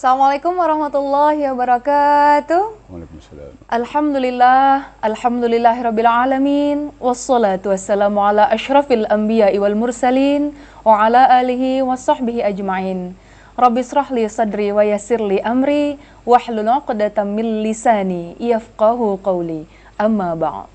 Assalamualaikum warahmatullahi wabarakatuh. Waalaikumsalam. Alhamdulillahirabbil alamin, wassalatu wassalamu ala asyrafil anbiya'i wal mursalin wa ala alihi washabbihi ajmain. Rabbi shrah li sadri wa yassir li amri wahlul 'uqdatam min lisani yafqahu qawli. Amma ba'd.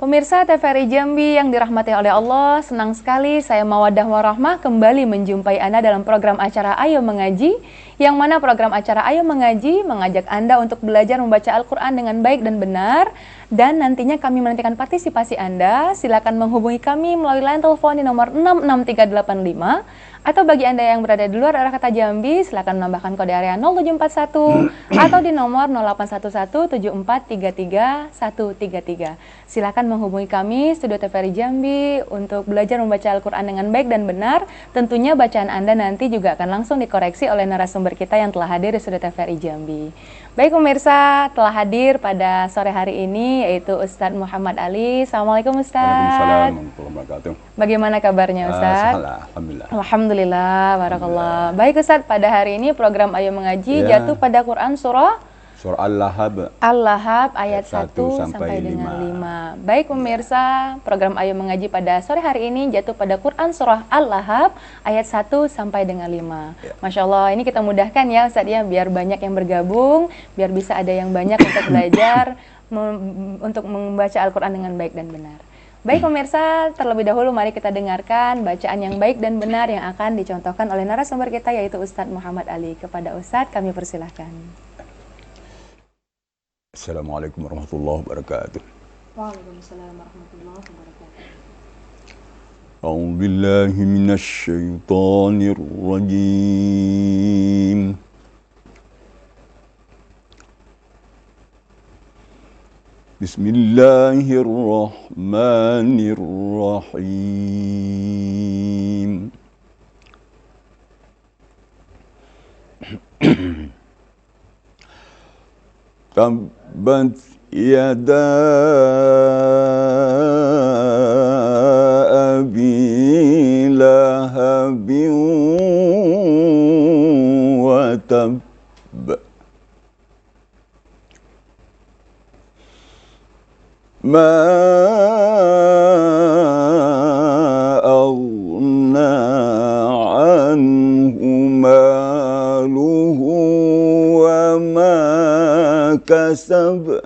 Pemirsa TVRI Jambi yang dirahmati oleh Allah, senang sekali saya Mawaddah Warahmah kembali menjumpai Anda dalam program acara Ayo Mengaji, yang mana program acara Ayo Mengaji mengajak Anda untuk belajar membaca Al-Quran dengan baik dan benar, dan nantinya kami menantikan partisipasi Anda. Silakan menghubungi kami melalui line telepon di nomor 66385, atau bagi Anda yang berada di luar daerah kota Jambi, silakan menambahkan kode area 0741 atau di nomor 0811743333. Silakan menghubungi kami Studio TVRI Jambi untuk belajar membaca Al-Quran dengan baik dan benar. Tentunya bacaan Anda nanti juga akan langsung dikoreksi oleh narasumber kita yang telah hadir di Studio TVRI Jambi. Baik pemirsa, telah hadir pada sore hari ini yaitu Ustadz Muhammad Ali. Assalamualaikum Ustadz. Waalaikumsalam warahmatullahi wabarakatuh. Bagaimana kabarnya Ustadz? Alhamdulillah. Alhamdulillah, barakallah. Baik Ustadz, pada hari ini program Ayo Mengaji jatuh pada Quran surah Al-Lahab. Al-Lahab ayat 1 sampai dengan 5. Baik pemirsa, program Ayo Mengaji pada sore hari ini jatuh pada Quran surah Al-Lahab ayat 1 sampai dengan 5. Masya Allah, ini kita mudahkan ya Ustadz ya, biar banyak yang bergabung, biar bisa ada yang banyak untuk belajar untuk membaca Al-Quran dengan baik dan benar. Baik pemirsa, terlebih dahulu mari kita dengarkan bacaan yang baik dan benar yang akan dicontohkan oleh narasumber kita yaitu Ustadz Muhammad Ali. Kepada Ustadz kami persilahkan. Assalamualaikum warahmatullahi wabarakatuh. Waalaikumsalam warahmatullahi wabarakatuh. A'udzu billahi minasy syaithanir rajim. Bismillahirrahmanirrahim. Tabbat yada abi lahabin wa tab. Ma aghna anhu maluhu wa ma kasab.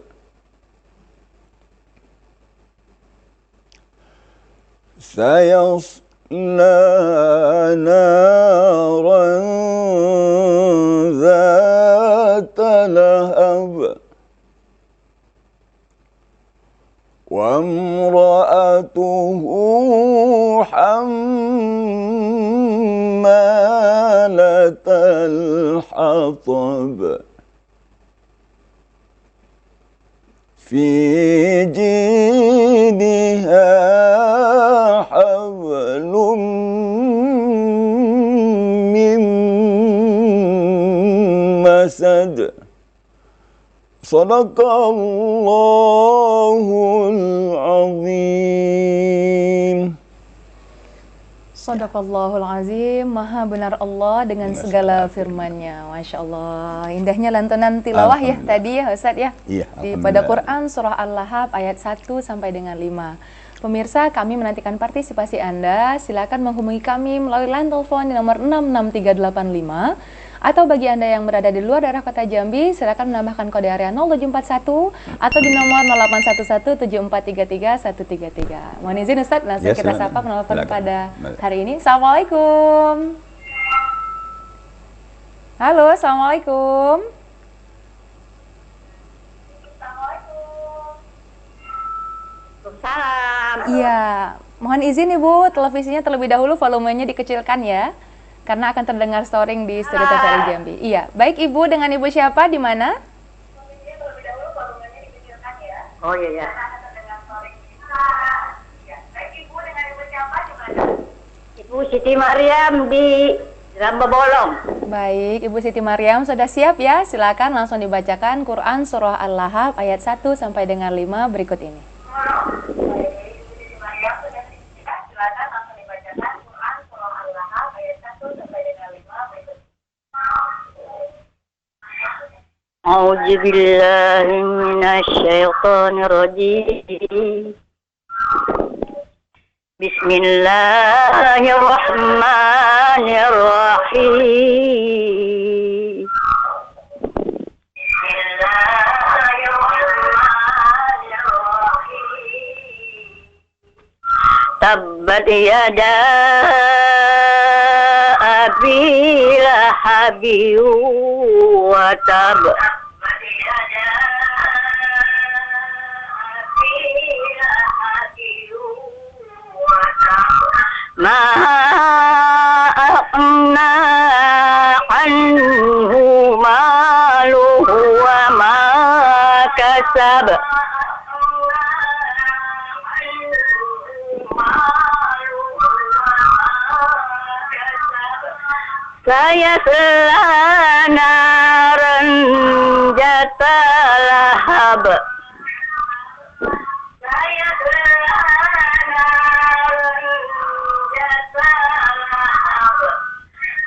Sayasla naran dhata lahab. Wa imra'atuhu hammalatal hatab. Fi jidha hablum min masad. Sadaqallahul azim. Sadaqallahul azim, maha benar Allah dengan segala firman-Nya. Masya Allah, indahnya lantunan tilawah ya tadi ya Ustadz ya. Iya, Pada Quran surah Al-Lahab ayat 1 sampai dengan 5. Pemirsa, kami menantikan partisipasi Anda. Silakan menghubungi kami melalui line telepon di nomor 66385. Atau bagi Anda yang berada di luar daerah kota Jambi, silakan menambahkan kode area 0741 atau di nomor 0811743333. Mohon izin Ustadz, langsung kita sapa menelpon pada hari ini. Assalamualaikum. Halo, Assalamualaikum. Salam. Iya, mohon izin Ibu, televisinya terlebih dahulu volumenya dikecilkan ya, karena akan terdengar storing di Studio TVRI Jambi. Iya, baik Ibu, dengan Ibu siapa, di mana? Oh iya ya. Ibu Siti Maryam di Ramba Bolong. Baik, Ibu Siti Maryam sudah siap ya? Silakan langsung dibacakan Quran surah Al-Lahab ayat 1 sampai dengan 5 berikut ini. أعوذ بالله من الشيطان الرجيم بسم الله الرحمن الرحيم تبت يدا أبي لهب وتب ما أغنى عنه ماله وما كسب سيصلى نارا ذات لهب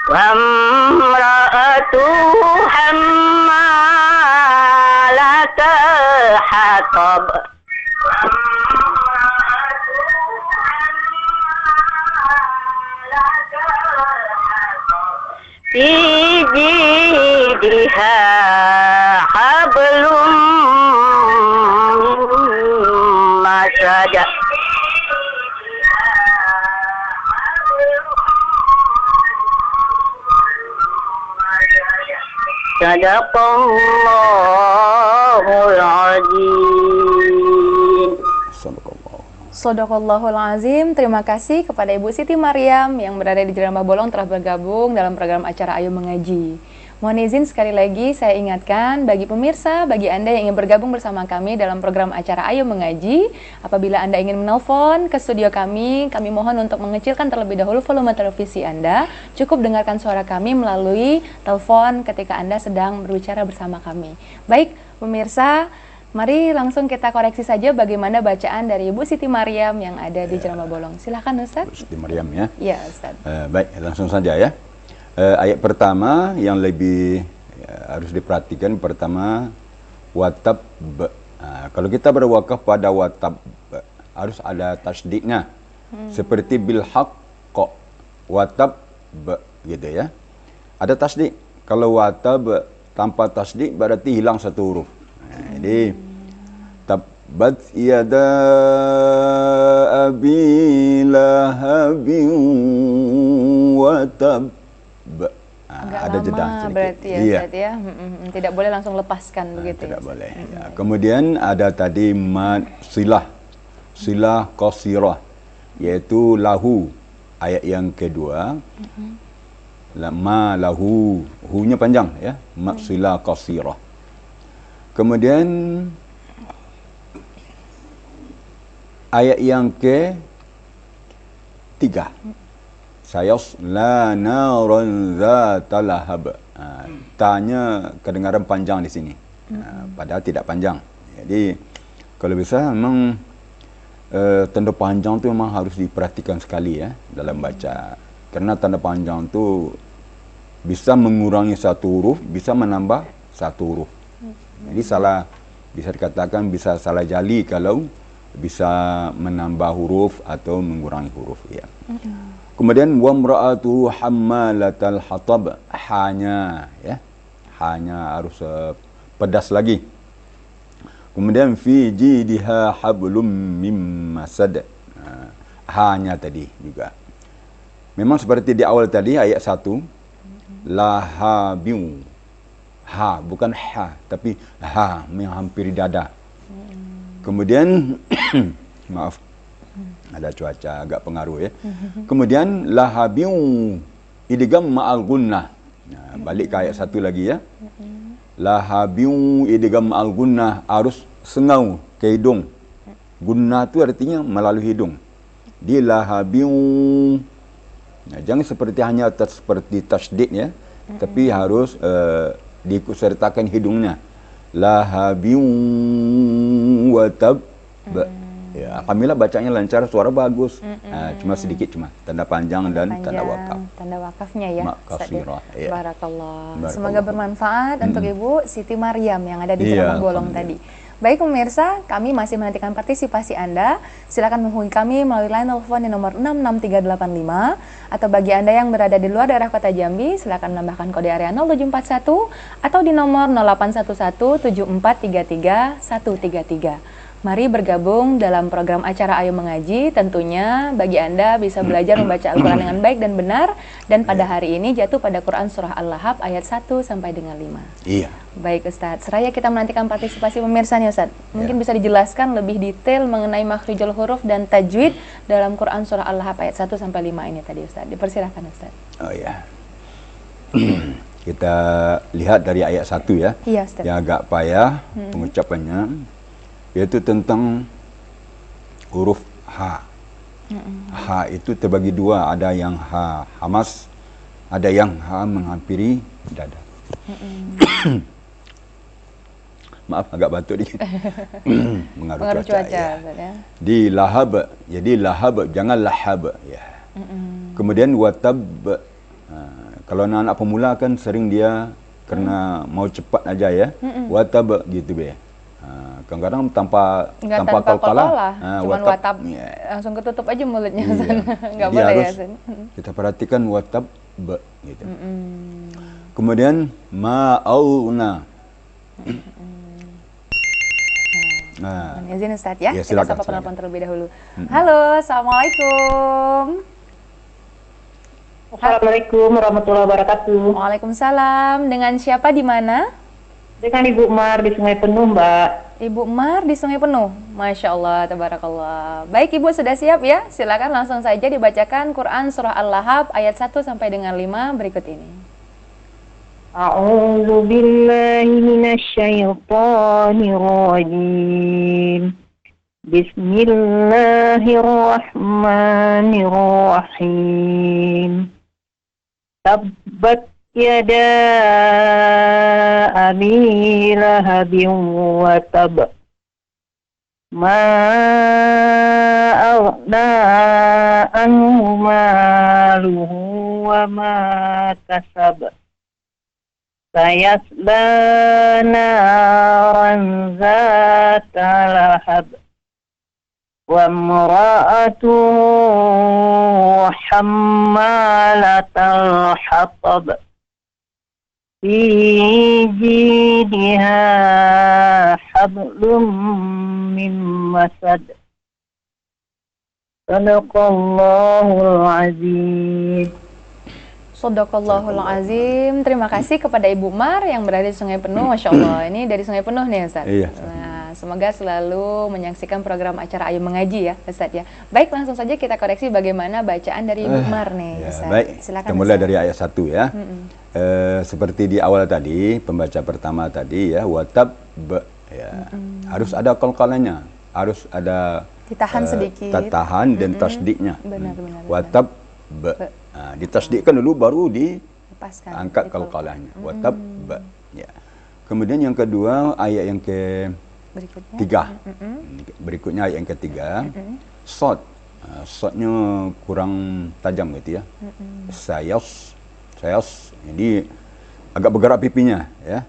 وامرأته حمالة الحطب في جيدها حبل من مسد Sadaqallahul Azim. Shadaqallahul Azim. Terima kasih kepada Ibu Siti Maryam yang berada di Jeramah Bolong telah bergabung dalam program acara Ayo Mengaji. Mohon izin sekali lagi saya ingatkan bagi pemirsa, bagi Anda yang ingin bergabung bersama kami dalam program acara Ayo Mengaji, apabila Anda ingin menelpon ke studio kami mohon untuk mengecilkan terlebih dahulu volume televisi Anda. Cukup dengarkan suara kami melalui telepon ketika Anda sedang berbicara bersama kami. Baik, pemirsa, mari langsung kita koreksi saja bagaimana bacaan dari Ibu Siti Maryam yang ada di Jeramah Bolong. Silakan Ustaz. Bu Siti Maryam ya. Ya Ustaz. Baik, langsung saja ya. Ayat pertama yang lebih harus diperhatikan pertama watab. Kalau kita berwakaf pada watab harus ada tasdidnya. Seperti bil haqq watab gitu ya. Ada tasdid. Kalau watab tanpa tasdid berarti hilang satu huruf. Jadi tabbat yada abi lahabin watab. Ada jeda sedikit. Berarti ya, iya. Ustaz, ya. Tidak boleh langsung lepaskan begitu. Tidak boleh. Ya. Kemudian ada tadi mad silah qasirah, yaitu lahu, ayat yang kedua. Ma lahu, hu-nya panjang ya. Mad silah qasirah. Kemudian ayat yang ke-3. Sayasla naran zata lahab. Tanya kedengaran panjang di sini. Padahal tidak panjang. Jadi kalau bisa memang tanda panjang tu memang harus diperhatikan sekali ya dalam baca. Karena tanda panjang tu bisa mengurangi satu huruf, bisa menambah satu huruf. Jadi bisa dikatakan bisa salah jali kalau bisa menambah huruf atau mengurangi huruf ya. Kemudian wa imra'atu hammalatal hatab, hanya ya. Hanya harus pedas lagi. Kemudian fi jidha hablum mim masad. Hanya tadi juga. Memang seperti di awal tadi ayat 1 lahabiu. Ha bukan ha tapi ha yang hampir dada. Kemudian maaf ada cuaca agak pengaruh ya. Kemudian lahabiu idgham ma'al gunnah. Nah, balik ke ayat 1 lagi ya. Lahabiu idgham ma'al gunnah, harus sengau ke hidung. Gunnah tu artinya melalui hidung. Di lahabiu. Nah, jangan seperti hanya seperti tasdid ya, tapi harus diikutsertakan hidungnya. Lahabiu wa tab. Ya, alhamdulillah bacanya lancar, suara bagus. Cuma sedikit tanda panjang dan tanda wakaf. Tanda wakafnya ya. Makasirah. Ya. Barakallah. Barakallah. Semoga bermanfaat untuk Ibu Siti Maryam yang ada di Iya, Jerman Bolong tadi. Baik pemirsa, kami masih menantikan partisipasi Anda. Silakan menghubungi kami melalui line telepon di nomor 66385 atau bagi Anda yang berada di luar daerah Kota Jambi, silakan menambahkan kode area 0741 atau di nomor 08117433 133. Mari bergabung dalam program acara Ayo Mengaji. Tentunya bagi Anda bisa belajar membaca Al-Quran dengan baik dan benar. Dan pada hari ini jatuh pada Quran Surah Al-Lahab ayat 1 sampai dengan 5. Iya. Baik Ustadz, seraya kita menantikan partisipasi pemirsa nih Ustadz. Mungkin bisa dijelaskan lebih detail mengenai makhrijul huruf dan tajwid dalam Quran Surah Al-Lahab ayat 1 sampai 5 ini tadi Ustadz. Dipersilahkan Ustadz. Oh ya. Kita lihat dari ayat 1 ya. Iya Ustadz. Yang agak payah pengucapannya, yaitu tentang huruf H. H itu terbagi dua, ada yang H hamas, ada yang H menghampiri dada. Maaf agak batuk dikit. Pengaruh cuaca. Ya. Di lahab, jadi lahab jangan lahab ya. Kemudian watab, kalau anak-anak pemula kan sering dia karena mau cepat aja ya. Watab gitu be. Kadang-kadang tanpa qalqalah, cuman watab langsung ketutup aja mulutnya. Nggak boleh ya. Kita perhatikan watab gitu. Kemudian ma'auna. Nah, izin Ustaz ya, kita sapa penelpon terlebih dahulu. Halo, assalamualaikum. Assalamualaikum warahmatullahi wabarakatuh. Waalaikumsalam. Dengan siapa di mana? Dengan Ibu Mar di Sungai Penuh, Mbak. Ibu Mar di Sungai Penuh. Masya Allah, tabarakallah. Baik Ibu, sudah siap ya? Silakan langsung saja dibacakan Quran Surah Al-Lahab ayat 1 sampai dengan 5 berikut ini. A'udzu billahi minasyaitonir rajim. Bismillahirrahmanirrahim. Tabbat yada abi lahabin wa tab. Ma aghna anhu maluhu wa ma kasab. Sayasla naran zata lahab. Wa imra'atuhu hammalatal hatab. Fi jidha hablum min masad. Sadaqallahul azim. Shadaqallahul azim. Terima kasih kepada Ibu Mar yang berada di Sungai Penuh. Masya Allah, ini dari Sungai Penuh nih Ustaz. Iya. Nah, semoga selalu menyaksikan program acara Ayo Mengaji ya Ustaz ya. Baik, langsung saja kita koreksi bagaimana bacaan dari Ibu Mar nih Ustaz. Baik, silakan. kita mulai dari ayat 1 ya. Seperti di awal tadi, pembaca pertama tadi ya, watab ya. Harus ada qalqalahnya, harus ada ditahan sedikit. Tertahan dan tasdiknya. Benar. Watab ditasdikkan dulu baru Lepaskan, diangkat qalqalahnya. Watab ya. Kemudian yang kedua ayat yang ketiga. Berikutnya ayat yang ketiga. Sod. Sodnya kurang tajam gitu ya. Sayas. Jadi agak bergerak pipinya ya.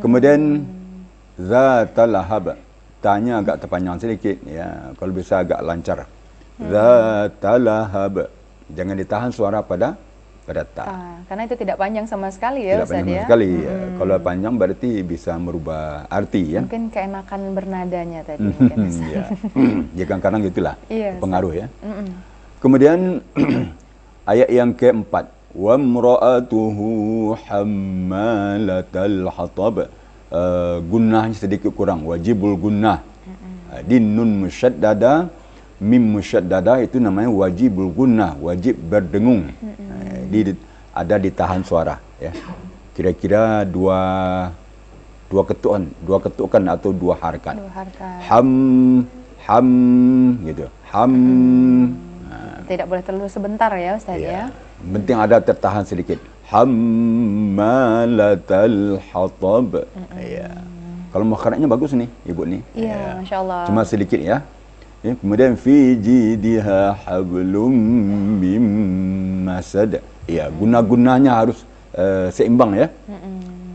Kemudian zatal lahab. Tanya agak terpanjang sedikit ya. Kalau bisa agak lancar. Zatal lahab. Jangan ditahan suara pada ta. Karena itu tidak panjang sama sekali ya Ustaz ya. Tidak panjang sama sekali. Kalau panjang berarti bisa merubah arti ya. Mungkin keenakan bernadanya tadi. Ya. Ya kadang-kadang gitulah. Iya, pengaruh ya. Kemudian ayat yang keempat. Wa imra'atuhu hammalatal hatab. Gunnahnya sedikit kurang. Wajibul gunnah. Din nun musyaddada. Mim musyaddada itu namanya wajibul gunnah, wajib berdengung. Ada ditahan suara ya. Kira-kira dua ketukan atau dua harakat. Ham gitu. Tidak boleh terlalu sebentar ya Ustaz ya. Penting ada tertahan sedikit. Hammalatal hatab. Ya. Kalau makhrajnya bagus nih Ibu nih. Iya, Masya Allah. Cuma sedikit ya. Ya, kemudian fi jidha hablum mim masad. Ya, guna-gunanya harus seimbang ya.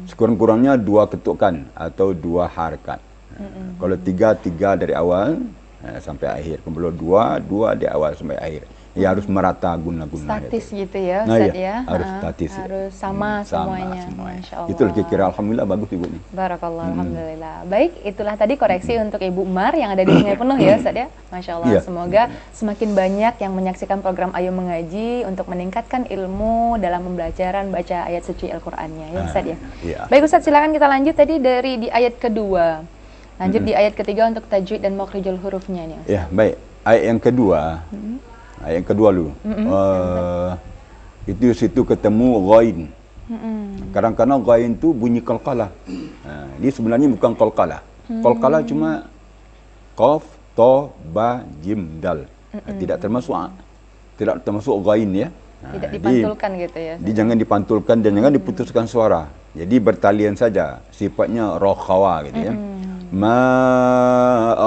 Sekurang-kurangnya 2 ketukan atau 2 harakat. Kalau 3 dari awal sampai akhir. Kalau 2 di awal sampai akhir. Ya harus merata guna-guna. Statis gitu ya, Nah, Ustaz ya, ya. harus statis. Harus sama semuanya. semuanya. Masya Allah. Itu kira-kira alhamdulillah bagus Ibu nih. Barakallah, alhamdulillah. Baik, itulah tadi koreksi untuk Ibu Umar yang ada di Sungai Penuh ya, Ustaz ya. Masya Allah. Iya. Semoga semakin banyak yang menyaksikan program Ayo Mengaji untuk meningkatkan ilmu dalam pembelajaran baca ayat suci Al-Qur'annya ya, Ustaz ya. Iya. Baik Ustaz, silakan kita lanjut tadi dari di ayat kedua. Lanjut di ayat ketiga untuk tajwid dan makhrijul hurufnya nih, Ustaz. Ya, baik. Ayat yang kedua. Ayat yang kedua dulu. Itu situ ketemu ghain. Kadang-kadang ghain tu bunyi qalqalah. Dia sebenarnya bukan qalqalah. Qalqalah cuma qaf, ta, ba, jim, dal. Tidak termasuk ghain ya. Tidak dipantulkan gitu ya. Dia jangan dipantulkan dan jangan diputuskan suara. Jadi bertalian saja. Sifatnya rakhawa gitu ya. Ma'auna.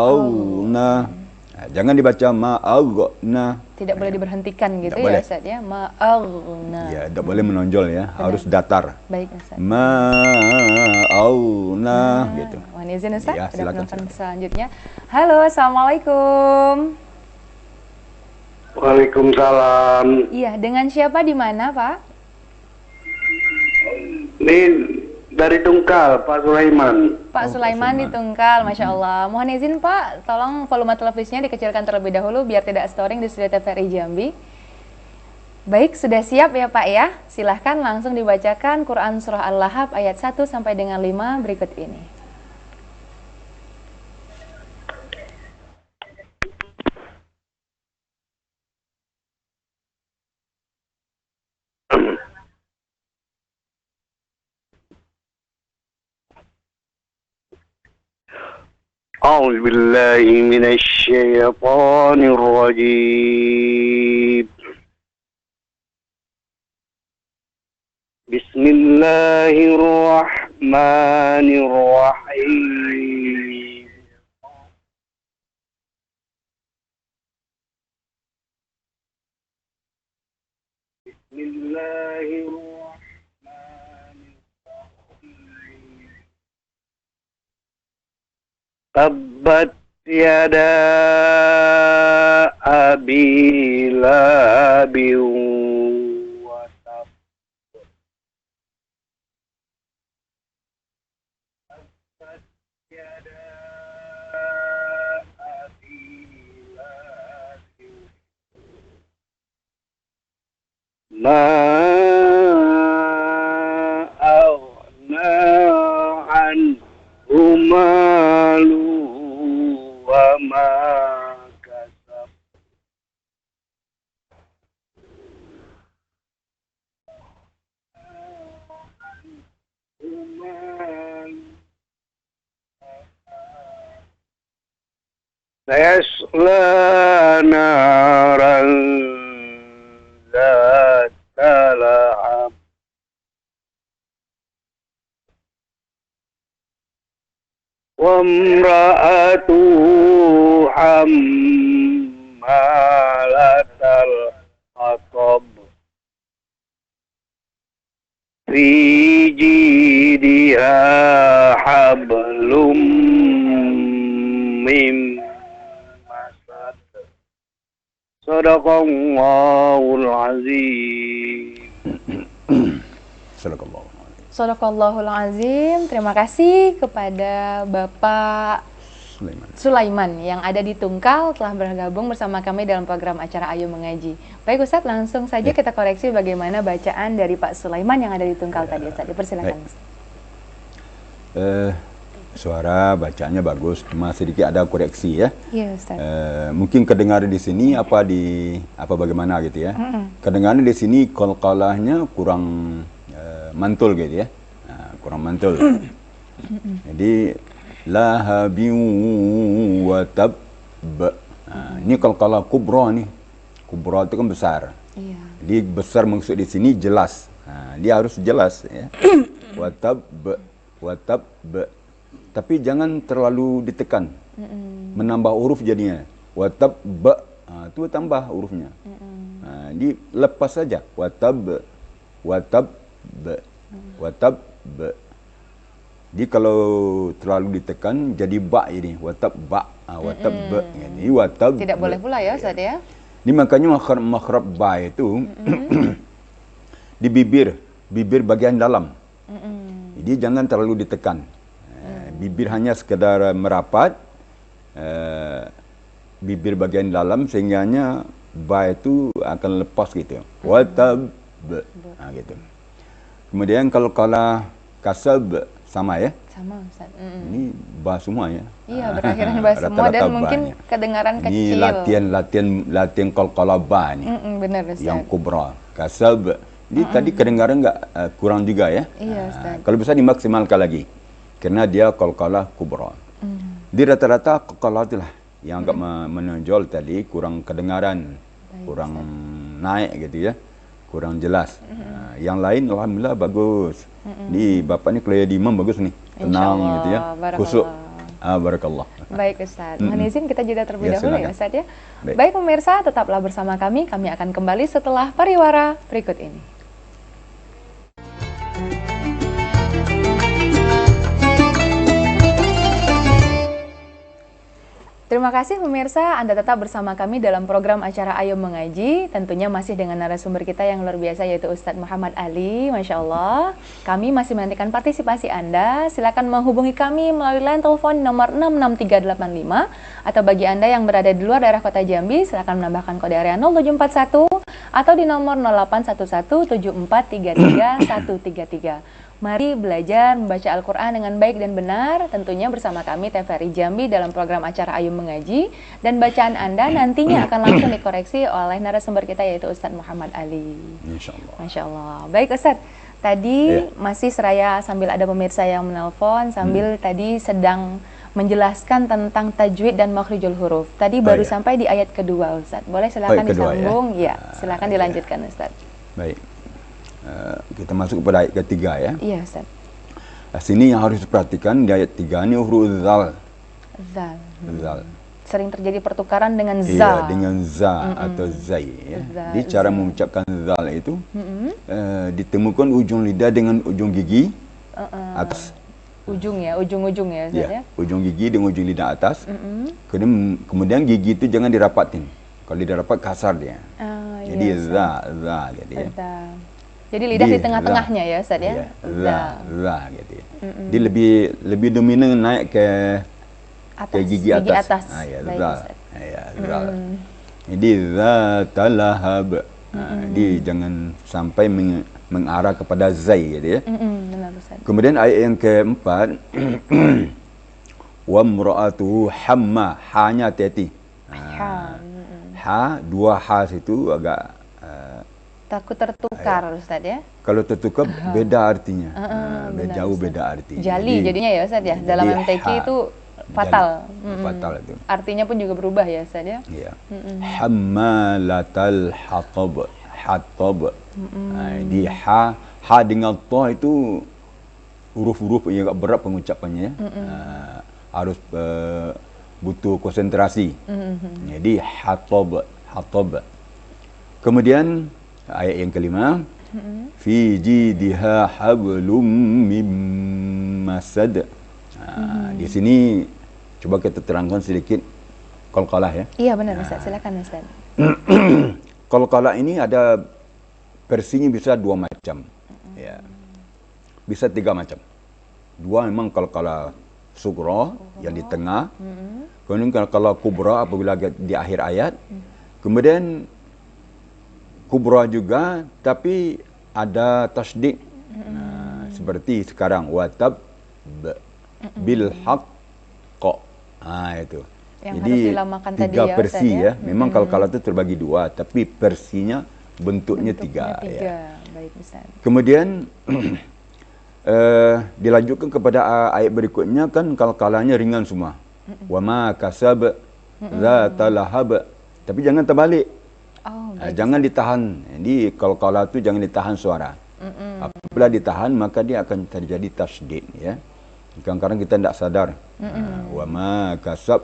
Jangan dibaca ma'aghna. Tidak boleh diberhentikan gitu Tidak ya, boleh. Ustaz ya. Ma'aghna. Ya, tidak boleh menonjol ya. Harus datar. Baik, Ustaz. Ma'auna gitu. Mohon izin Ustaz, Ya, ada silakan, penelpon selanjutnya. Halo, Assalamualaikum. Waalaikumsalam. Iya, dengan siapa di mana, Pak? Ini dari Tungkal, Pak Sulaiman. Pak Sulaiman di Tungkal, Masya Allah. Mohon izin Pak, tolong volume televisinya dikecilkan terlebih dahulu biar tidak storing di studio TVRI Jambi. Baik, sudah siap ya Pak ya? Silahkan langsung dibacakan Quran Surah Al-Lahab ayat 1 sampai dengan 5 berikut ini. أعوذ بالله من الشيطان الرجيم. بسم الله الرحمن الرحيم. بسم الله الرحمن الرحيم. تبت يدا أبي لهب وتب. تبت يدا أبي لهب ما أغنى عنه ماله وما كسب. سيصلى نارا ذات لهب وامرأته حمالة الحطب في جيدها حبل من مسد. صدق الله العظيم. Sadaqallahu. Shadaqallahul Azim. Terima kasih kepada Bapak Sulaiman yang ada di Tungkal telah bergabung bersama kami dalam program acara Ayo Mengaji. Baik Ustadz, langsung saja kita koreksi bagaimana bacaan dari Pak Sulaiman yang ada di Tungkal tadi Ustadz. Dipersilakan. Suara bacaannya bagus, cuma sedikit ada koreksi ya. Iya Ustadz. Mungkin kedengaran di sini apa bagaimana gitu ya. Kedengaran di sini qalqalahnya kurang mantul gitu ya. Kurang mantul. Jadi lahabin wa tab. Ini qalqalah kubra nih. Kubra itu kan besar. Iya. Jadi besar maksud di sini jelas. Dia harus jelas ya. Wa tab. Tapi jangan terlalu ditekan. Menambah huruf jadinya. watab, tu tambah hurufnya. Di lepas saja. Watab, watab. Jadi kalau terlalu ditekan jadi ba ini, watab ba, watab ba. Jadi watab. Tidak boleh pula ya Ustaz ya. Ini makanya makhraj ba itu di bibir bagian dalam. Jadi jangan terlalu ditekan. Bibir hanya sekedar merapat, bibir bagian dalam sehingganya ba itu akan lepas gitu. Watab gitu. Kemudian kalau kasab sama ya. Sama Ustaz. Ini ba semua ya. Iya, berakhiran ba semua dan mungkin kedengaran kecil. Ini latihan qalqalah ba ni. Benar Ustaz. Yang kubra. Kasab. Ini tadi kedengaran enggak kurang juga ya. Iya Ustaz. Kalau bisa dimaksimalkan lagi. Karena dia qalqalah kubra. Di rata-rata qalqalah itulah yang agak menonjol tadi kurang kedengaran, kurang naik gitu ya. Kurang jelas. Yang lain alhamdulillah bagus. Ni bapak ni kalau jadi imam bagus nih. Tenang gitu ya. Khusuk. Barakallah. Baik Ustaz. Mohon izin kita jeda terlebih dahulu ya Ustaz ya. Baik pemirsa, tetaplah bersama kami. Kami akan kembali setelah pariwara berikut ini. Terima kasih pemirsa, Anda tetap bersama kami dalam program acara Ayo Mengaji. Tentunya masih dengan narasumber kita yang luar biasa yaitu Ustadz Muhammad Ali, Masya Allah. Kami masih menantikan partisipasi Anda. Silakan menghubungi kami melalui line telepon nomor 66385. Atau bagi Anda yang berada di luar daerah kota Jambi, silakan menambahkan kode area 0741 atau di nomor 0811743333. Mari belajar membaca Al-Quran dengan baik dan benar, tentunya bersama kami TVRI Jambi dalam program acara Ayo Mengaji. Dan bacaan Anda nantinya akan langsung dikoreksi oleh narasumber kita yaitu Ustadz Muhammad Ali. InsyaAllah. Masya Allah. Baik Ustadz, tadi masih seraya sambil ada pemirsa yang menelpon, sambil tadi sedang menjelaskan tentang tajwid dan makhrijul huruf. Tadi baru sampai di ayat kedua Ustadz. Boleh silakan disambung? Ya, silakan dilanjutkan Ustadz. Baik. Kita masuk kepada ayat ketiga ya. Iya Ustaz. Sini yang harus diperhatikan di ayat 3 ini huruf zal. Zal. Sering terjadi pertukaran dengan za. Iya, dengan za atau zai ya. Jadi cara mengucapkan zal itu ditemukan ujung lidah dengan ujung gigi atas. Ujung ya, ujung-ujung ya Ustaz ya. Ujung gigi dengan ujung lidah atas. Kemudian gigi itu jangan dirapatin. Kalau dirapat kasar dia. Jadi za gitu ya. Jadi lidah di tengah-tengahnya ya Ustaz ya? Za gitu ya. Dia lebih dominan naik ke gigi atas. Za. Jadi za talahab. Jadi jangan sampai mengarah kepada zai gitu ya. Benar Ustaz. Kemudian ayat yang keempat wa mra'atuhu hamma, hanya hati-hati. Ha, dua ha situ agak takut tertukar Ustaz ya. Kalau tertukar beda artinya. Jauh beda arti. Jali jadinya ya Ustaz ya. Dalam MTQ itu fatal. Fatal itu. Artinya pun juga berubah ya Ustaz ya. Iya. Hammalatal hatab. Di ha dengan ta itu huruf-huruf yang agak berat pengucapannya. Harus butuh konsentrasi. Jadi hatab. Kemudian ayat yang kelima, fi jidha hablum mim masad. Di sini coba kita terangkan sedikit qalqalah ya. Iya benar Ustaz, silakan Ustaz. Qalqalah ini ada versinya bisa dua macam. Ya. Bisa tiga macam. Dua memang qalqalah sughra yang di tengah. Kemudian qalqalah kubra apabila di akhir ayat. Kemudian kubra juga tapi ada tasydid. Seperti sekarang watab bil haqq. Itu. Yang jadi harus dilamakan tadi tiga ya, versi Ustaz, ya. Memang kalau itu terbagi dua tapi versinya bentuknya tiga ya. Baik Ustaz. Kemudian dilanjutkan kepada ayat berikutnya kan kalkalanya ringan semua. Wa ma kasab zata lahab. Tapi jangan terbalik. Jangan ditahan. Jadi qalqalah itu jangan ditahan suara. Apabila ditahan maka dia akan terjadi tasydid ya. Kadang-kadang kita tidak sadar. Wa ma kasab.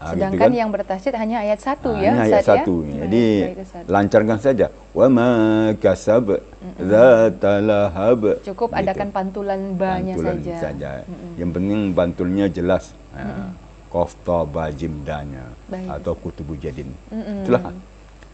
Sedangkan yang bertasydid hanya ayat 1 ya, hanya ayat Ustaz 1. ya? Jadi Baik, Ustaz. lancarkan saja. Wa ma kasab zatalahab. Cukup Gitu. adakan pantulan ba-nya saja. Yang penting bantulnya jelas. Qaf ta ba jim danya Baik, atau kutubu jadin. Itulah.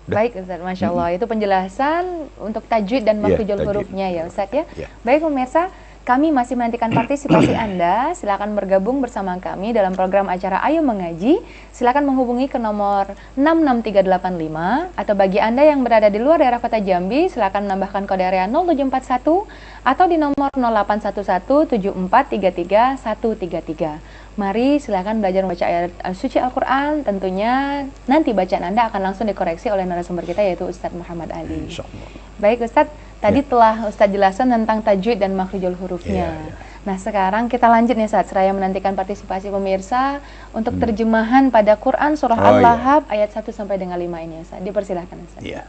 Dah. Baik Ustaz, Masya Allah. Itu penjelasan untuk tajwid dan makhrajul tajwid. hurufnya ya Ustaz ya. Ya. Baik pemirsa, kami masih menantikan partisipasi Anda. Silakan bergabung bersama kami dalam program acara Ayo Mengaji. Silakan menghubungi ke nomor 66385 atau bagi Anda yang berada di luar daerah Kota Jambi, silakan menambahkan kode area 0741 atau di nomor 08117433 133. Mari silakan belajar membaca ayat suci Al-Quran. Tentunya nanti bacaan Anda akan langsung dikoreksi oleh narasumber kita yaitu Ustadz Muhammad Ali. Insyaallah. Baik Ustadz, tadi telah Ustadz jelaskan tentang tajwid dan makhrajul hurufnya. Nah sekarang kita lanjut nih Ustadz, seraya menantikan partisipasi pemirsa untuk terjemahan pada Quran surah Al-Lahab ayat 1 sampai dengan 5 ini Ustadz. Dipersilahkan Ustadz. Iya.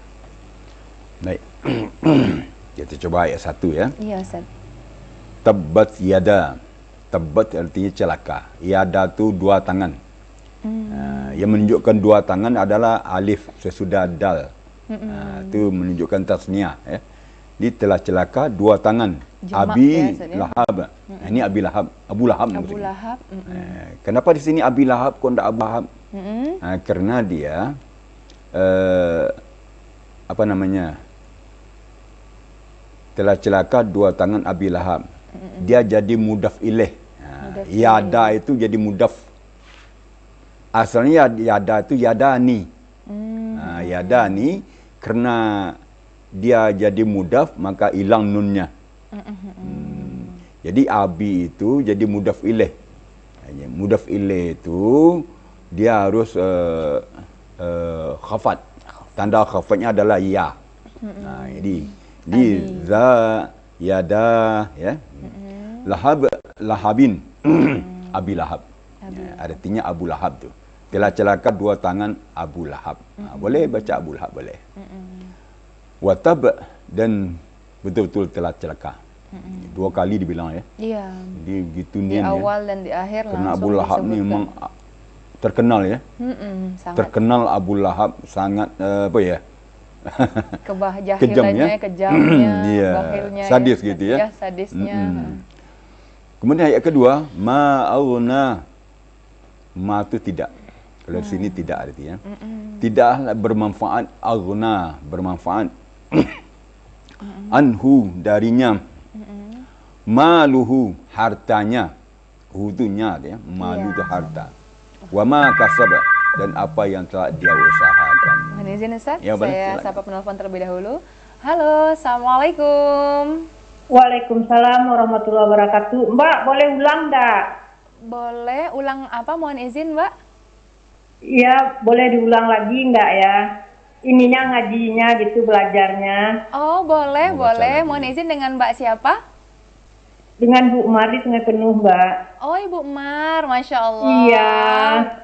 Baik. Kita coba ayat 1 ya. Iya Ustadz. Tabbat yada. Tabbat artinya celaka. Yada tu dua tangan. Yang menunjukkan dua tangan adalah alif sesudah dal. Itu menunjukkan tasniah. Ya. Dia telah celaka dua tangan. Jamak Abi ya, Ustaz, ya? Lahab. Ini Abi Lahab. Abu Lahab. Abu maksudnya. Lahab. Kenapa di sini Abi Lahab kok tidak Abu Lahab? Karena dia telah celaka dua tangan Abi Lahab. Dia jadi mudaf ilaih. Yada itu jadi mudaf. Asalnya yada itu yadani. Yadani karena dia jadi mudaf maka hilang nunnya. Jadi abi itu jadi mudaf ilaih. Mudaf ilaih itu dia harus khafat. Tanda khafatnya adalah ya. Jadi za yada ya. Lahab lahabin. Abi Lahab. Artinya Abu Lahab tu. Telah celaka dua tangan Abu Lahab. Boleh baca Abu Lahab boleh. Watab dan betul-betul telah celaka. Dua kali dibilang ya. Iya. Di gitu Di nih awal ya. dan di akhir Karena langsung Abu Lahab ni disebutkan. memang terkenal ya. Sangat Terkenal Abu Lahab sangat apa ya? jahilannya, kejamnya, Iya. bakhilnya, Sadis gitu ya. Ya, sadisnya. Kemudian ayat kedua, ma'auna. Ma itu tidak. Kalau di sini tidak artinya. Tidaklah bermanfaat aghna, bermanfaat anhu darinya. Maluhu hartanya. Hudunya ya, malu itu harta. Wa ma kasaba dan apa yang telah dia usahakan. Mohon izin Ustaz, Ya, boleh, saya silakan. sapa penelpon terlebih dahulu. Halo, Assalamualaikum. Waalaikumsalam warahmatullahi wabarakatuh. Mbak, boleh ulang enggak? Boleh ulang apa? Mohon izin, Mbak. Iya, boleh diulang lagi enggak ya? Ininya ngajinya gitu, belajarnya. Oh, boleh, Mau baca boleh. lagi. Mohon izin dengan Mbak siapa? Dengan Bu Umar di Sungai Penuh, Mbak. Oh, Ibu Mar, Masya Allah. Iya.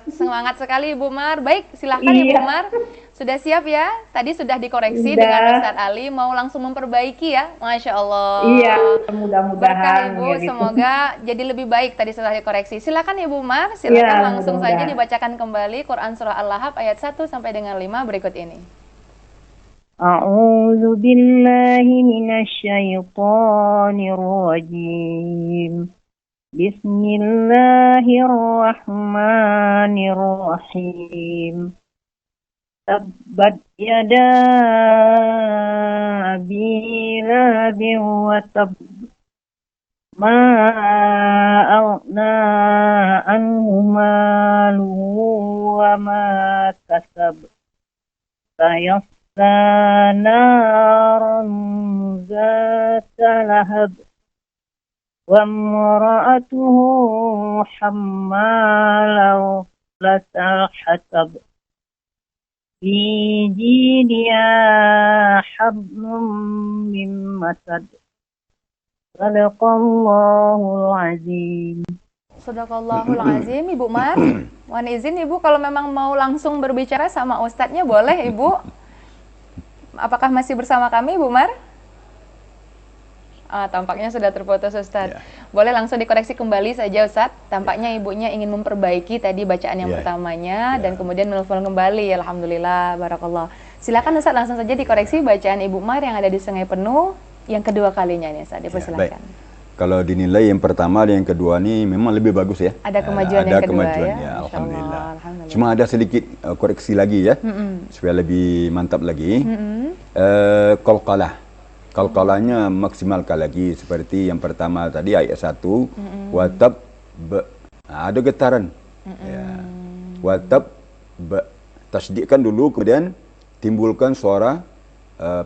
Semangat sekali, Ibu Mar. Baik, silahkan Iya. Ibu Mar. Sudah siap ya? Tadi sudah dikoreksi Sudah. dengan Ustadz Ali. Mau langsung memperbaiki ya? Masya Allah. Iya, Berkah mudah-mudahan. Ibu, ya gitu. semoga jadi lebih baik tadi setelah dikoreksi. Silakan Ibu Mar, silakan Iya, langsung saja mudah-mudahan. dibacakan kembali Quran Surah Al-Lahab ayat 1 sampai dengan 5 berikut ini. A'udzu billahi minasyaitonir rajim. Bismillahirrahmanirrahim. Tabbat yada abi lahabin wa tab. Ma aghna anhu maluhu wa ma kasab. Sayasla naran zata lahab. Wa imra'atuhu hammalau latal hatab. Fi jidiha hablum min masad. Sadaqallahul azim. Sadaqallahul azim, Ibu Mar. Mohon izin Ibu kalau memang mau langsung berbicara sama Ustadznya boleh Ibu. Apakah masih bersama kami Ibu Mar? Tampaknya sudah terputus Ustadz. Ya. Boleh langsung dikoreksi kembali saja Ustadz. Tampaknya ibunya ingin memperbaiki tadi bacaan yang pertamanya dan kemudian menelpon kembali. Alhamdulillah, barakallah. Silakan Ustadz langsung saja dikoreksi bacaan Ibu Mar yang ada di Sungai Penuh yang kedua kalinya nih Ustadz. Dipersilakan. Kalau dinilai yang pertama dan yang kedua ni memang lebih bagus ya. Ada kemajuan ada yang kedua kemajuan, ya. Alhamdulillah. Alhamdulillah. Cuma ada sedikit koreksi lagi ya. Supaya lebih mantap lagi. Qalqalah. Qalqalahnya maksimalkan lagi seperti yang pertama tadi ayat 1 watab ada getaran. Watab tasdidkan dulu kemudian timbulkan suara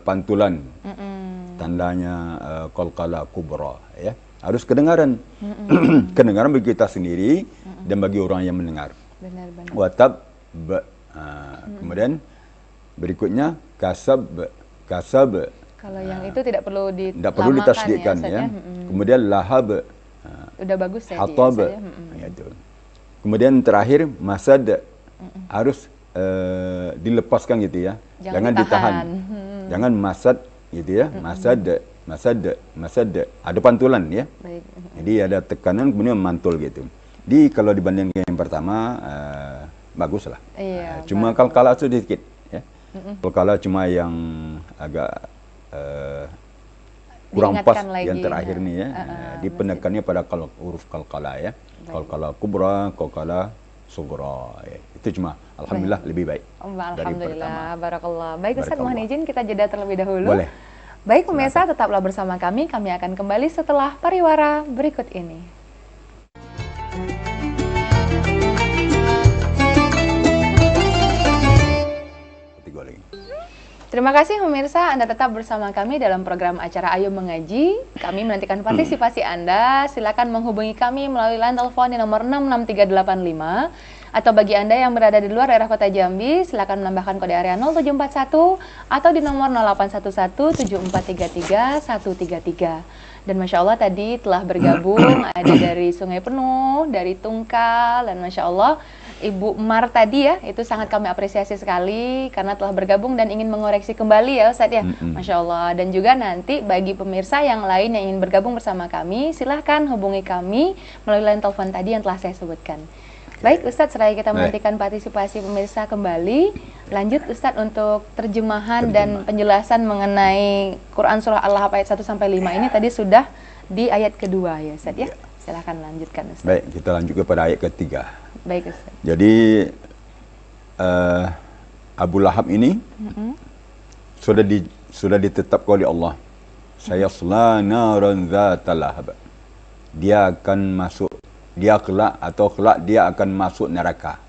pantulan. Tandanya qalqalah kubra ya. Harus kedengaran. Kedengaran bagi kita sendiri dan bagi orang yang mendengar. Benar-benar. Watab kemudian berikutnya kasab. Kalau yang itu tidak perlu ditasdidkan ya. Kemudian lahab. Udah bagus ya. Hatab. Ya, itu. Kemudian terakhir masad harus dilepaskan gitu ya. Jangan ditahan. Jangan masad gitu ya. Masad. Ada pantulan ya. Baik. Jadi ada tekanan kemudian mantul gitu. Di kalau dibandingkan yang pertama bagus lah. Iya, cuma qalqalah sedikit ya. Qalqalah cuma yang agak kurang pas lagi, yang terakhir nih ya. Di penekannya pada huruf qalqalah ya. Qalqalah kubra, qalqalah sughra. Ya. Itu cuma alhamdulillah lebih baik. Alhamdulillah, barakallah. Baik Ustaz, mohon izin kita jeda terlebih dahulu. Boleh. Baik pemirsa, tetaplah bersama kami. Kami akan kembali setelah pariwara berikut ini. Terima kasih pemirsa, Anda tetap bersama kami dalam program acara Ayo Mengaji. Kami menantikan partisipasi Anda. Silakan menghubungi kami melalui line telepon di nomor 66385. Atau bagi Anda yang berada di luar daerah kota Jambi, silakan menambahkan kode area 0741 atau di nomor 08117433 Dan Masya Allah tadi telah bergabung ada dari Sungai Penuh, dari Tungkal, dan Masya Allah Ibu Mar tadi ya, itu sangat kami apresiasi sekali karena telah bergabung dan ingin mengoreksi kembali ya Ustadz ya. Masya Allah. Dan juga nanti bagi pemirsa yang lain yang ingin bergabung bersama kami, silahkan hubungi kami melalui line telepon tadi yang telah saya sebutkan. Baik Ustadz, seraya kita menantikan partisipasi pemirsa kembali. Lanjut Ustadz untuk terjemahan dan penjelasan mengenai Quran Surah Al-Lahab ayat 1-5 ini tadi sudah di ayat kedua ya Ustadz ya. Silahkan lanjutkan Ustadz. Baik, kita lanjut kepada ayat ketiga. Baik Ustaz. Jadi Abu Lahab ini sudah ditetapkan oleh Allah. Sayasla naran dzatal lahab. Dia akan masuk, dia kelak dia akan masuk neraka.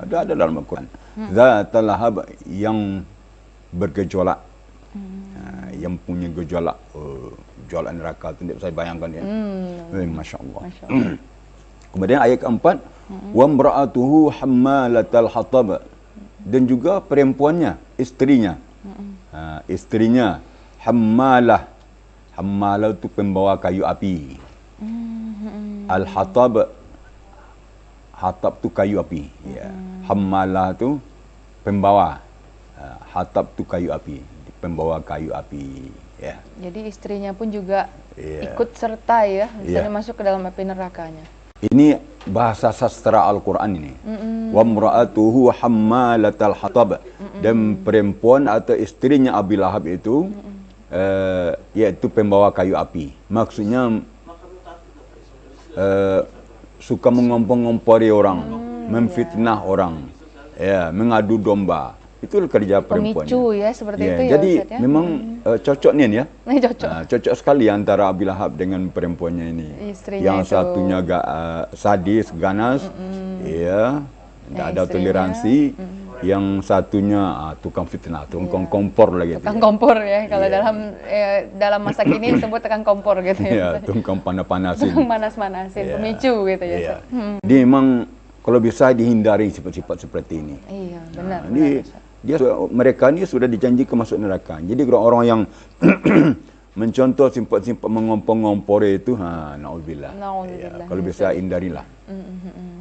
Ada dalam Al-Quran. Dzatal lahab yang bergejolak. Yang punya gejolak gejolak neraka itu tidak saya bayangkan ya. Masya Allah. Kemudian ayat keempat, wa imra'atuhu hammalatal hatab, dan juga perempuannya, istrinya. Istrinya hammalah itu pembawa kayu api. Al-hatab tu kayu api ya. Hammalah tu pembawa. Hatab tu kayu api, pembawa kayu api ya. Jadi istrinya pun juga ikut serta ya, misalnya masuk ke dalam api nerakanya. Ini bahasa sastra Al-Quran ini. Wa imra'atuhu hammalatal hatab, dan perempuan atau istrinya Abi Lahab itu yaitu pembawa kayu api. Maksudnya suka mengompor-ngompori orang, memfitnah orang, ya, mengadu domba. Itu kerja perempuannya. Pemicu ya seperti itu ya. Jadi Ustaz, ya? memang cocok nih ya. Cocok. Cocok sekali antara Abi Lahab dengan perempuannya ini. Istrinya yang itu satunya sadis, ganas, ya, tidak ada toleransi. Yang satunya tukang fitnah, tukang kompor lagi. Tukang kompor ya. Kalau dalam masa kini disebut tukang kompor gitu ya. Tukang panas-panasin. Tukang panas-panasin, pemicu gitu ya. Jadi memang kalau bisa dihindari sifat-sifat seperti ini. Iya, benar. Mereka ni sudah dijanjikan masuk neraka. Jadi kalau orang yang mencontoh sifat-sifat mengompor-ngompor itu, naudzubillah. Ya, kalau bisa hindarilah.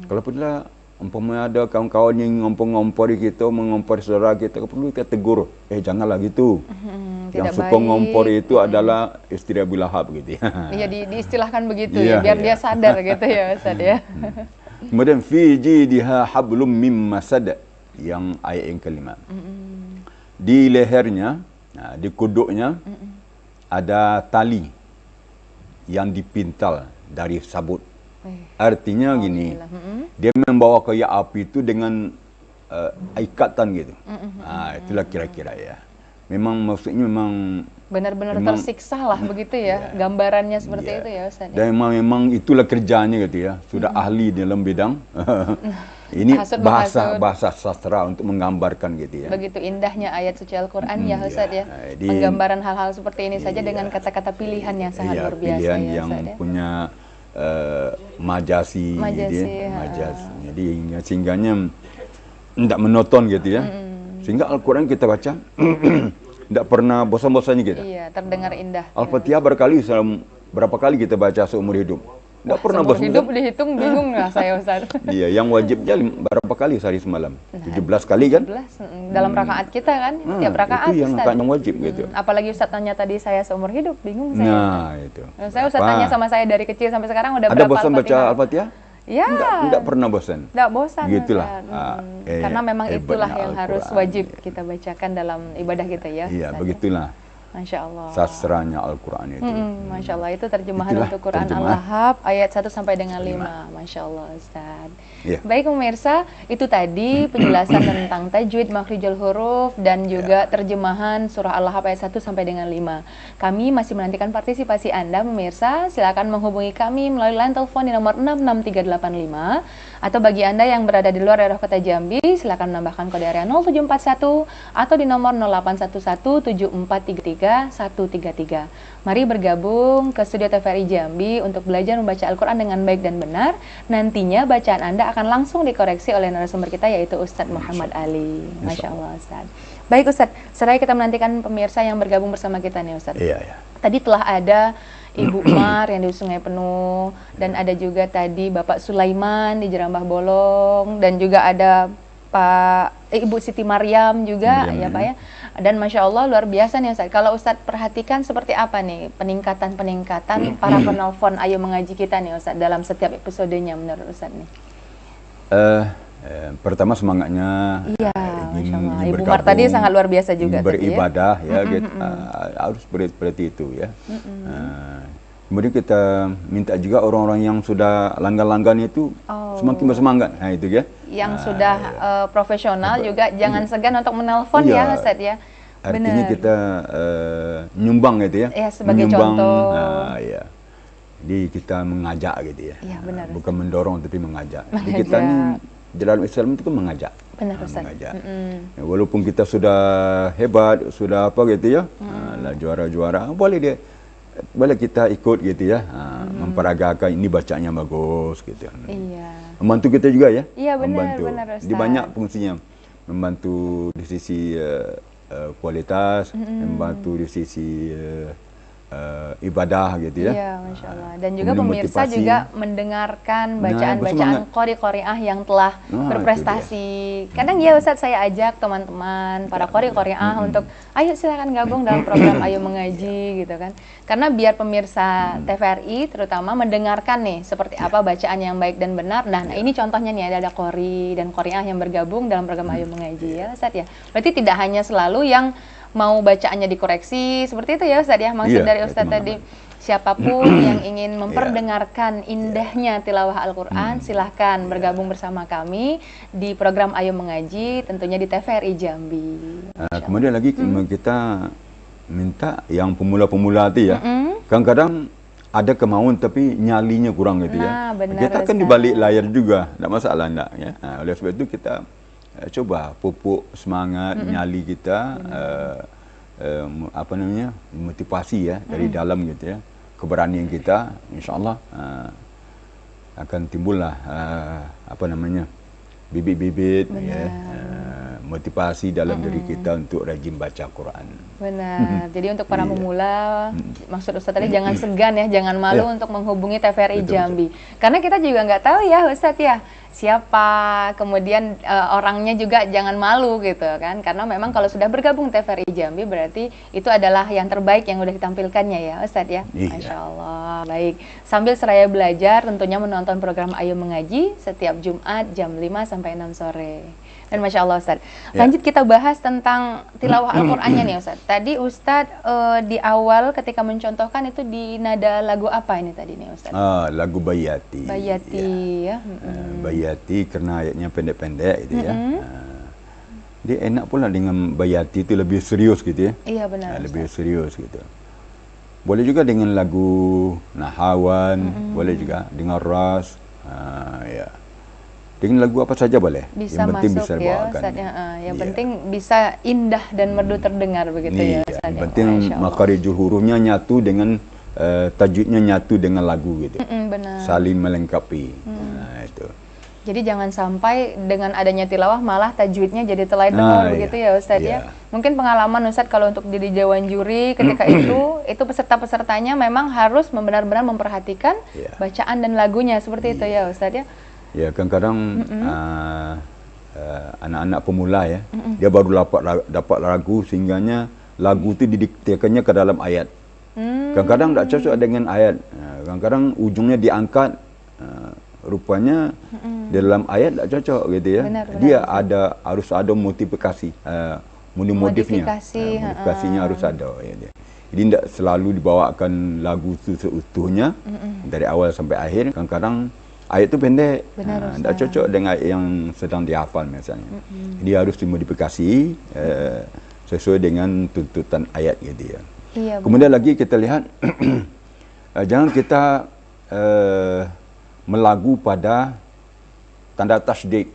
Kalau pula umpamanya ada kawan-kawan yang ngompor-ngompori kita, mengompori saudara kita, perlu kita tegur. Janganlah gitu. yang tidak suka baik. ngompor itu adalah istri Abu Lahab gitu ya. Iya, diistilahkan begitu Iya, ya, biar iya. dia sadar gitu ya Ustaz ya. Kemudian fi jidiha hablum mim masad, yang ayat yang kelima. Di lehernya, di kuduknya ada tali yang dipintal dari sabut. Artinya gini, dia membawa kayak api itu dengan ikatan gitu. Itulah kira-kira ya. Memang maksudnya memang Benar-benar memang- tersiksa lah begitu ya, gambarannya seperti itu ya Ustaz. Dan memang itulah kerjanya gitu ya. Sudah ahli dalam bidang ini Hasud bahasa menghasut. sastra untuk menggambarkan gitu ya. Begitu indahnya ayat suci Al-Quran ya Ustaz ya. Di- Penggambaran hal-hal seperti ini saja dengan kata-kata pilihan yang sangat luar biasa pilihan ya yang Ustaz ya. punya majasi, gitu ya. Majas. Jadi sehingganya tidak monoton gitu ya. Sehingga Al-Quran kita baca tidak pernah bosan-bosannya kita. Iya, terdengar indah. Al-Fatihah berapa kali kita baca seumur hidup? Tidak pernah Seumur bosan. hidup dihitung bingung lah saya Ustaz. Iya, yang wajibnya berapa kali sehari semalam? 17 kali kan? 17 dalam rakaat kita kan, tiap rakaat itu yang Ustaz. yang wajib gitu. Apalagi Ustaz tanya tadi saya seumur hidup, bingung saya. Nah, itu. Saya Ustaz tanya sama saya dari kecil sampai sekarang udah Ada berapa bosan baca Al-Fatihah? Ya. Tidak pernah bosan. Nggak bosan Gitulah. Ustaz. Karena memang itulah hebatnya yang harus Al-Quran. wajib kita bacakan dalam ibadah kita ya. Iya, Ustaz. begitulah Masya Allah. sastranya Al-Quran itu. Masya Allah, itu terjemahan Itulah untuk Quran terjemah. Al-Lahab ayat 1 sampai dengan 5. Masya Allah Ustaz. Iya. Baik pemirsa, itu tadi penjelasan tentang tajwid, makhrijul huruf, dan juga terjemahan surah Al-Lahab ayat 1 sampai dengan 5. Kami masih menantikan partisipasi Anda pemirsa. Silakan menghubungi kami melalui line telepon di nomor 66385. Atau bagi Anda yang berada di luar daerah kota Jambi, silakan menambahkan kode area 0741 atau di nomor 08117433 Mari bergabung ke studio TVRI Jambi untuk belajar membaca Al-Quran dengan baik dan benar. Nantinya bacaan Anda akan langsung dikoreksi oleh narasumber kita yaitu Ustadz Muhammad Ali. Masya Allah Ustadz. Baik Ustadz, seraya kita menantikan pemirsa yang bergabung bersama kita nih Ustadz. Iya, iya. Tadi telah ada Ibu Umar yang di Sungai Penuh, dan ada juga tadi Bapak Sulaiman di Jerambah Bolong, dan juga ada Ibu Siti Maryam juga ya Pak ya. Dan Masya Allah luar biasa nih Ustadz. Kalau Ustadz perhatikan seperti apa nih peningkatan para penelpon Ayo Mengaji kita nih Ustadz dalam setiap episodenya menurut Ustadz nih? Pertama semangatnya Iya, ingin Masya Allah. Ibu bergabung, Umar tadi sangat luar biasa juga tadi ya. beribadah ya, gitu. Harus seperti itu ya. Kemudian kita minta juga orang-orang yang sudah langgan-langgan itu semakin bersemangat. Nah itu ya. Yang sudah profesional juga jangan segan untuk menelpon Iya. ya Ustadz ya. Artinya Benar. kita nyumbang gitu ya. Ya, sebagai Menyumbang, contoh. ya. Jadi kita mengajak gitu ya. Iya, benar, Bukan mendorong tapi mengajak. Jadi Mengajak. kita ini dalam Islam itu kan mengajak. Benar Ustadz. Mengajak. Ya, walaupun kita sudah hebat, sudah apa gitu ya. Lah juara-juara, boleh kita ikut gitu ya. Memperagakan ini bacanya bagus gitu. Iya. Membantu kita juga ya. Iya, benar, Membantu. benar, Ustaz. Di banyak fungsinya. Membantu di sisi kualitas, membantu di sisi ibadah gitu ya. Iya, Masya Allah. Dan juga Kemudian pemirsa motivasi. juga mendengarkan Nah, bacaan-bacaan bersemangat. qori-qoriah yang telah Nah, berprestasi. Kadang ya Ustadz saya ajak teman-teman, para qori-qoriah untuk ayo silakan gabung dalam program Ayo Mengaji gitu kan. Karena biar pemirsa TVRI terutama mendengarkan nih seperti apa bacaan yang baik dan benar. Nah, ini contohnya nih ada qori dan qoriah yang bergabung dalam program Ayo Mengaji ya Ustadz ya. Berarti tidak hanya selalu yang mau bacaannya dikoreksi seperti itu ya Ustadz ya. Maksud Iya, dari itu Ustadz tadi memang. siapapun yang ingin memperdengarkan indahnya tilawah Al-Quran, silahkan bergabung bersama kami di program Ayo Mengaji, tentunya di TVRI Jambi. Kemudian lagi kita minta yang pemula-pemula itu ya. Kadang-kadang ada kemauan tapi nyalinya kurang gitu Nah, ya. benar, Kita kan Ustaz. di balik layar juga, tidak masalah enggak ya. Oleh sebab itu kita coba pupuk semangat nyali kita, apa namanya, motivasi ya dari dalam gitu ya, keberanian kita, insya-Allah akan timbullah apa namanya, bibit-bibit ya, motivasi dalam diri kita untuk rajin baca Quran. Benar. Jadi untuk para Iya. pemula, maksud Ustadz tadi jangan segan ya, jangan malu Iya. untuk menghubungi TVRI Betul, Jambi. Karena kita juga nggak tahu ya Ustadz ya, siapa, kemudian orangnya juga jangan malu gitu kan, karena memang kalau sudah bergabung TVRI Jambi berarti itu adalah yang terbaik yang udah ditampilkannya ya Ustadz ya. Iya. Masya Allah. Baik, sambil seraya belajar tentunya menonton program Ayo Mengaji setiap Jumat jam 5 sampai 6 sore. Dan Masya Allah Ustadz, lanjut kita bahas tentang tilawah Al-Qur'annya nih Ustadz. Tadi Ustadz di awal ketika mencontohkan itu di nada lagu apa ini tadi nih Ustadz? Lagu Bayati. Bayati ya. Bayati karena ayatnya pendek-pendek gitu ya. Dia enak pula dengan Bayati itu lebih serius gitu ya. Iya benar. Lebih serius gitu. Boleh juga dengan lagu Nahawan, boleh juga dengan Ras. Ya. Dengan lagu apa saja boleh. Bisa yang penting masuk bisa ya dibawakan. Ustadz ya. Yang penting bisa indah dan merdu terdengar begitu ya Ustadz. Yang penting makharijul hurufnya nyatu dengan tajwidnya nyatu dengan lagu gitu. Benar. Saling melengkapi. Nah, itu. Jadi jangan sampai dengan adanya tilawah malah tajwidnya jadi telai tengor begitu ya Ustadz ya. Mungkin pengalaman Ustadz kalau untuk di dewan juri ketika itu peserta-pesertanya memang harus benar-benar memperhatikan bacaan dan lagunya seperti itu ya Ustadz ya. Ya, kadang-kadang anak-anak pemula ya, dia baru dapat lagu sehingganya lagu itu didiktekannya ke dalam ayat. Kadang-kadang tak cocok dengan ayat. Kadang-kadang ujungnya diangkat, rupanya di dalam ayat tak cocok gitu ya. Benar, dia harus ada modifikasi, modifikasinya harus ada. Ya, dia. Jadi tidak selalu dibawakan lagu itu seutuhnya dari awal sampai akhir. Kadang-kadang ayat itu pendek, tidak cocok dengan ayat yang sedang dihafal misalnya. Jadi harus dimodifikasi sesuai dengan tuntutan ayat gitu ya. Iya, kemudian lagi kita lihat, jangan kita melagu pada tanda tasdik,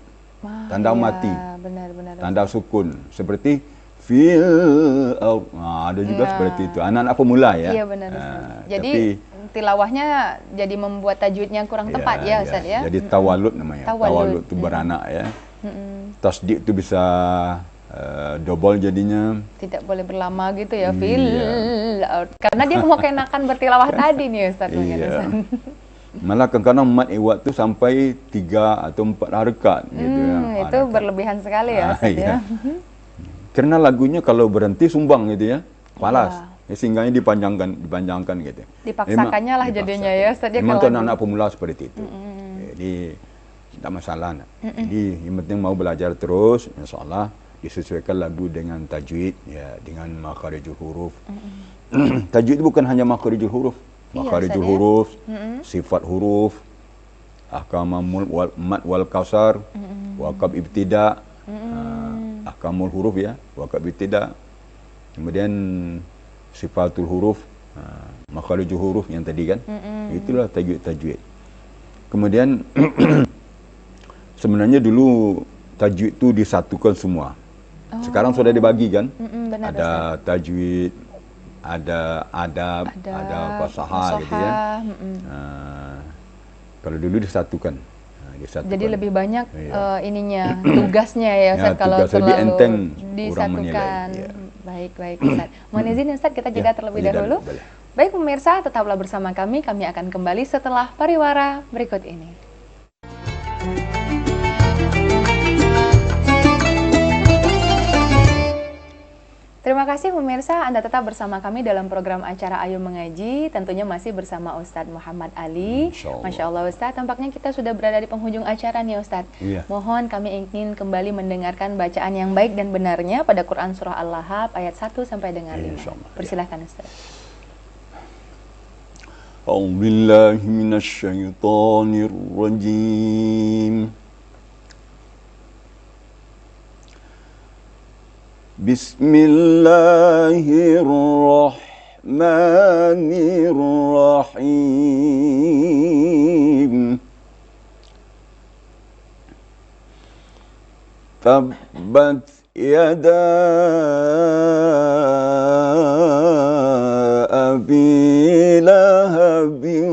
tanda mati, tanda sukun, seperti fil, ada juga seperti itu. Anak-anak pemula ya. Iya benar. Jadi tilawahnya jadi membuat tajwidnya kurang tepat ya Ustaz ya. Jadi tawalud namanya. Tawalud itu beranak ya. Tasdik itu bisa double jadinya. Tidak boleh berlama gitu ya, fil. Karena dia mau keenakan bertilawah tadi nih Ustaz. Malah kadang-kadang mat iwat tu sampai 3 atau 4 harakat gitu ya. Itu berlebihan sekali ya Ustaz ya. Karena lagunya kalau berhenti sumbang gitu ya. Palas. Sehingganya dipanjangkan gitu. Dipaksakannya lah jadinya ya Ustaz. Memang tuan anak pemula seperti itu. Jadi tidak masalah. Jadi yang penting mau belajar terus, insyaAllah disesuaikan lagu dengan tajwid, ya, dengan makharijul huruf. Tajwid itu bukan hanya makharijul huruf. Makharijul huruf, sifat huruf, ahkamul mat wal kasar, waqab ibtida, ahkamul huruf ya, waqab ibtida. Kemudian sifatul huruf, makharijul huruf yang tadi kan. Itulah tajwid. Kemudian sebenarnya dulu tajwid itu disatukan semua. Sekarang sudah dibagi kan? Ada tajwid, ada adab, ada fasaha gitu ya. Kalau dulu disatukan. Jadi lebih banyak ininya tugasnya ya Ustaz, kalau lebih enteng disatukan. Baik Ustaz. Mohon izin Ustaz, kita jeda terlebih dahulu. Baik pemirsa, tetaplah bersama kami akan kembali setelah pariwara berikut ini. Terima kasih pemirsa, Anda tetap bersama kami dalam program acara Ayo Mengaji. Tentunya masih bersama Ustadz Muhammad Ali. Masya Allah Ustadz, tampaknya kita sudah berada di penghujung acara nih Ustadz. Mohon kami ingin kembali mendengarkan bacaan yang baik dan benarnya pada Quran Surah Al-Lahab ayat 1 sampai dengan 5. Persilahkan Ustadz. A'udzubillahi minasyaitonirrajim. Bismillahirrahmanirrahim. Tabbat yada abi lahabin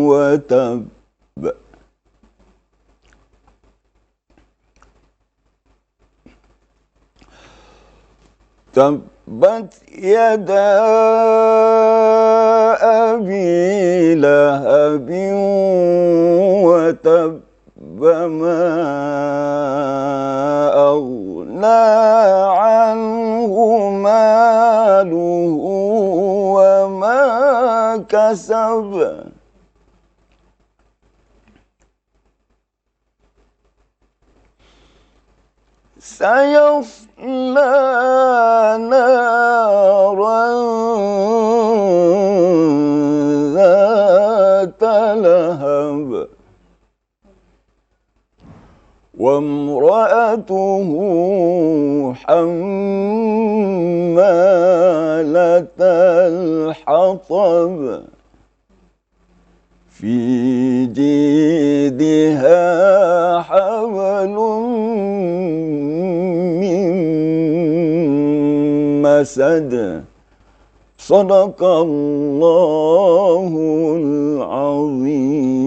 wa tab. Tabbat yada abi lahabin wa ما أغنى عنه ماله وما كسب سيصلى نارا ذات لهب وامرأته حمالة الحطب في جيدها حبل من مسد صدق الله العظيم.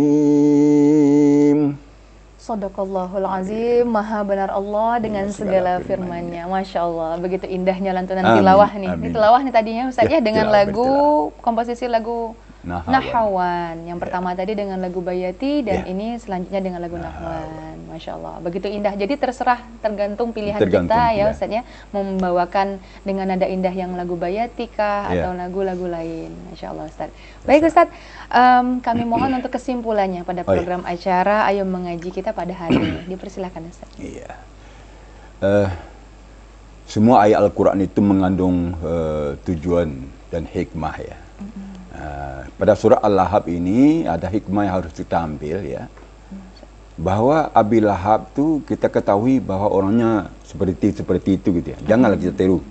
Sadaqallahul azim, maha benar Allah dengan segala firman-Nya. Masya Allah, begitu indahnya lantunan tilawah nih. Ini tilawah nih tadinya Ustaz ya, dengan lagu, komposisi lagu Nahwan. Yang pertama tadi dengan lagu Bayati, dan ini selanjutnya dengan lagu Nahwan. Masya Allah, begitu indah. Jadi terserah, tergantung pilihan kita ya Ustaz ya, membawakan dengan nada indah yang lagu Bayati kah, atau lagu-lagu lain. Masya Allah Ustaz. Baik Ustaz, kami mohon untuk kesimpulannya pada program acara Ayo Mengaji kita pada hari ini. Dipersilakan Ustaz. Iya. Semua ayat Al-Quran itu mengandung tujuan dan hikmah ya. Pada surah Al-Lahab ini ada hikmah yang harus kita ambil ya. Bahwa Abi Lahab tu kita ketahui bahwa orangnya seperti itu gitu ya. Janganlah kita tiru.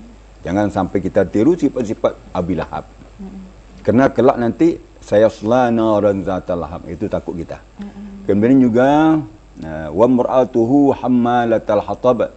Jangan sampai kita tiru sifat-sifat Abi Lahab. Karena kelak nanti sayasla naran zata lahab, itu takut kita. Kemudian juga wa mar'atuhu hammalatal hatab.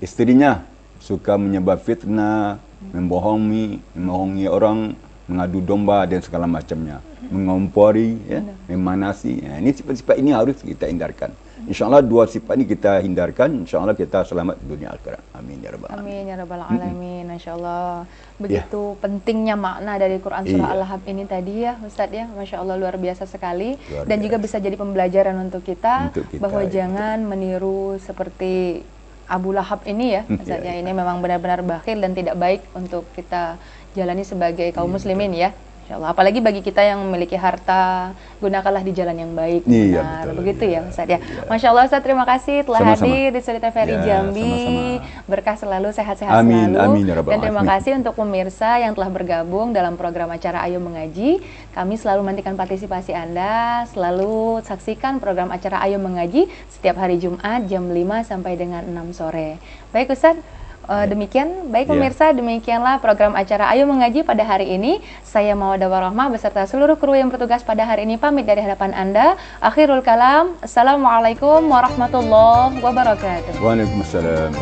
Istrinya suka menyebar fitnah, membohongi orang, mengadu domba dan segala macamnya, mengompori, ya, memanasi. Ini sifat-sifat ini harus kita hindarkan. InsyaAllah dua sifat ini kita hindarkan, InsyaAllah kita selamat dunia akhirat. Amin ya rabbal alamin. Amin ya rabbal alamin. InsyaAllah begitu pentingnya makna dari Quran surah Al-Lahab ini tadi ya Ustadz ya, Masya Allah luar biasa sekali. Dan juga bisa jadi pembelajaran untuk kita, bahwa jangan meniru seperti Abu Lahab ini ya Ustadz ya. Ini memang benar-benar bakhil dan tidak baik untuk kita jalani sebagai kaum muslimin ya. Insyaallah, apalagi bagi kita yang memiliki harta, gunakanlah di jalan yang baik. Benar, begitu ya Ustaz ya. Masya Allah Ustaz, terima kasih telah hadir di Story TVRI Jambi. Berkah selalu, sehat-sehat selalu. Amin, dan terima kasih untuk pemirsa yang telah bergabung dalam program acara Ayo Mengaji. Kami selalu menantikan partisipasi Anda. Selalu saksikan program acara Ayo Mengaji setiap hari Jumat jam 5 sampai dengan 6 sore. Baik Ustaz, demikian, baik pemirsa, demikianlah program acara Ayo Mengaji pada hari ini. Saya Mawadah Warahmah beserta seluruh kru yang bertugas pada hari ini pamit dari hadapan Anda. Akhirul kalam, Assalamualaikum warahmatullahi wabarakatuh. Waalaikumsalam.